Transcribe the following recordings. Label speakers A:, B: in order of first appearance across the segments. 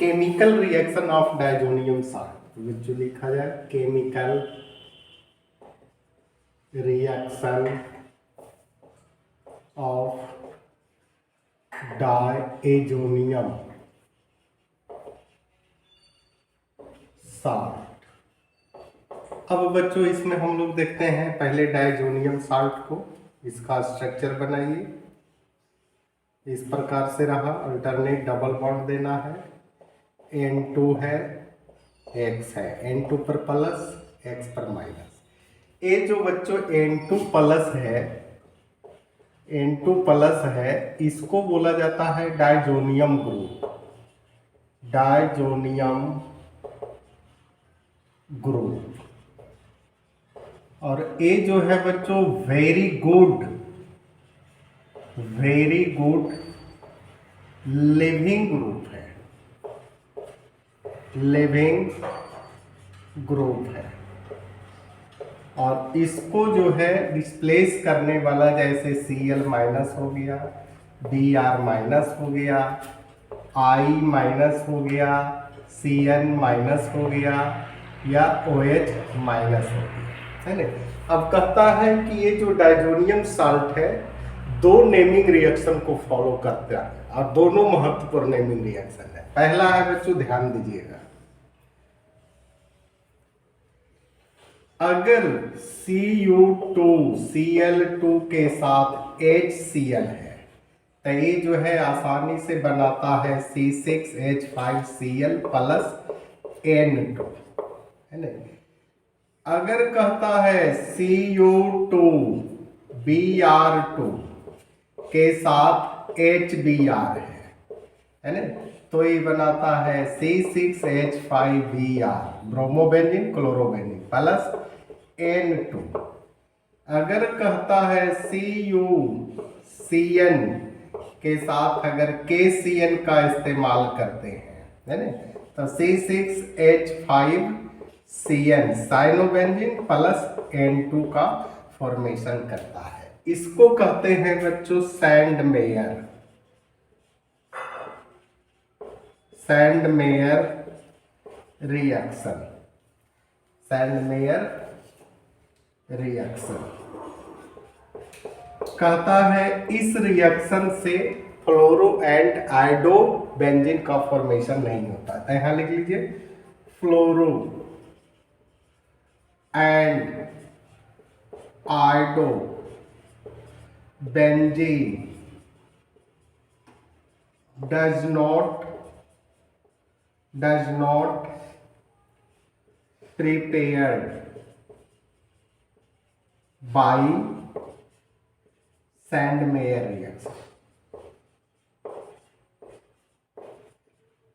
A: Chemical reaction of diazonium salt, जो लिखा जाए chemical reaction of diazonium salt. अब बच्चों इसमें हम लोग देखते हैं पहले डायजोनियम साल्ट को, इसका स्ट्रक्चर बनाइए। इस प्रकार से रहा, अल्टरनेट डबल बॉन्ड देना है, N2 है, X है, N2 पर प्लस X पर माइनस। ये जो बच्चों N2 प्लस है, N2 प्लस है, इसको बोला जाता है डायजोनियम ग्रुप, डायजोनियम ग्रुप। और ये जो है बच्चों वेरी गुड लिविंग ग्रुप है, लिविंग ग्रुप है। और इसको जो है डिस्प्लेस करने वाला जैसे Cl माइनस हो गया, Br माइनस हो गया, I माइनस हो गया, Cn माइनस हो गया या OH माइनस हो गया, है ना। अब कहता है कि ये जो डायजोनियम साल्ट है दो नेमिंग रिएक्शन को फॉलो करता है और दोनों महत्वपूर्ण नेमिंग रिएक्शन है। पहला है बच्चों, ध्यान दीजिएगा, अगर Cu2 Cl2 के साथ HCl है तो ये जो है आसानी से बनाता है C6H5Cl प्लस N2, है ना। अगर कहता है Cu2 Br2 के साथ HBr है ना, तो ये बनाता है C6H5Br bromobenzene chlorobenzene plus N2। अगर कहता है CuCN के साथ अगर KCN का इस्तेमाल करते हैं, है ना, तो C6H5CN साइनोबेंजीन प्लस N2 का फॉर्मेशन करता है। इसको कहते हैं बच्चों Sandmeyer, Sandmeyer reaction, Sandmeyer reaction कहता है इस रिएक्शन से फ्लोरो एंड आयोडो बेंजीन का फॉर्मेशन नहीं होता है। तो यहां लिख लीजिए fluoro and iodo benzene does not prepared by Sandmeyer reaction,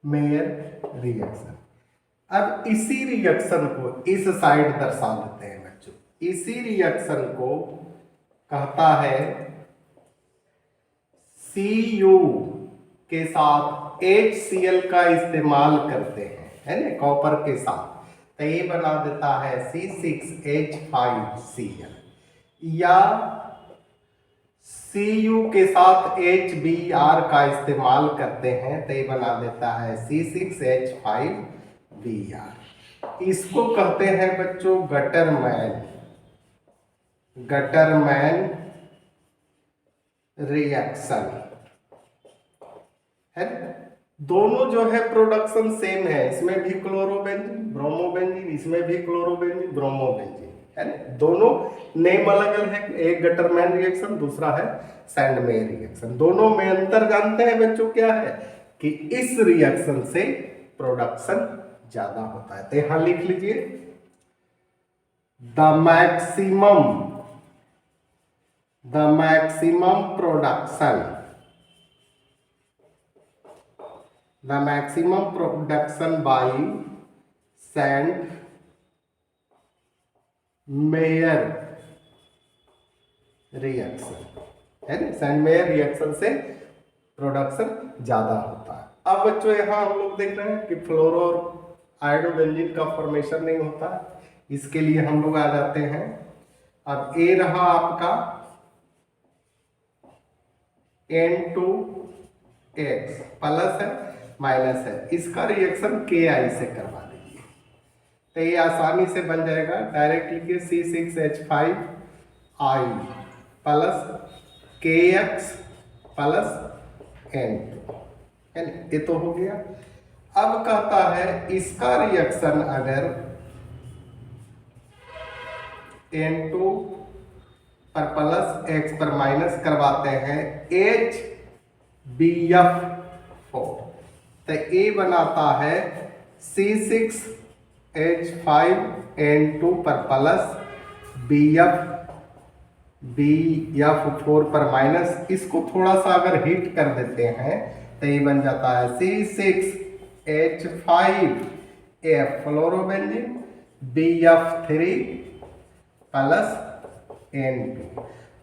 A: Meyer reaction. अब इसी रिएक्शन को इस साइड दर्शा देते हैं बच्चों, इसी रिएक्शन को कहता है Cu के साथ HCl का इस्तेमाल करते हैं, है ना, कॉपर के साथ, तो ये बना देता है C6H5Cl। या Cu के साथ HBr का इस्तेमाल करते हैं तो ये बना देता है C6H5Br। इसको कहते हैं बच्चों गटरमैन, गटरमैन रिएक्शन, है। दोनों जो है प्रोडक्शन सेम है, इसमें भी क्लोरोबेंजीन ब्रोमोबेंजीन, इसमें भी क्लोरोबेंजीन ब्रोमोबेंजीन, है ना। दोनों नेम अलग अलग है, एक गटरमैन रिएक्शन दूसरा है सैंडमेयर रिएक्शन। दोनों में अंतर जानते हैं बच्चों क्या है कि इस रिएक्शन से प्रोडक्शन ज्यादा होता है। तो यहां लिख लीजिए the maximum production, the maximum production by Sandmeyer reaction, है ना। सैंडमेयर रिएक्शन से प्रोडक्शन ज्यादा होता है। अब बच्चों यहाँ हम लोग देख रहे हैं कि फ्लोरो और आयोडो बेंजीन का फॉर्मेशन नहीं होता है, इसके लिए हम लोग आ जाते हैं। अब ए रहा आपका N2X प्लस है, माइनस है, इसका रिएक्शन KI से करवा दीजिए तो ये आसानी से बन जाएगा। डायरेक्ट लिखिए C6H5I plus KX plus N2, है ना, ये तो हो गया। अब कहता है इसका रिएक्शन अगर N2 पर प्लस X पर माइनस करवाते हैं HBF4 तो ए बनाता है C6H5N2 पर प्लस BF4 पर माइनस, इसको थोड़ा सा अगर हिट कर देते हैं तो ये बन जाता है C6H5F fluorobenzene BF3 plus N2।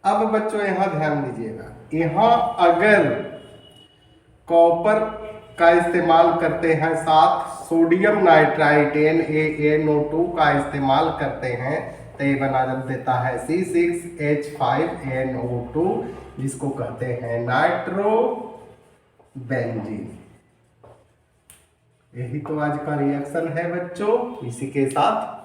A: अब बच्चों यहाँ ध्यान दीजिएगा, यहाँ अगर कॉपर का इस्तेमाल करते हैं, साथ सोडियम नाइट्राइट NaNO2 का इस्तेमाल करते हैं तो ये बना देता है C6H5NO2 जिसको कहते हैं नाइट्रोबेंजीन। यही तो आज का रिएक्शन है बच्चों। इसी के साथ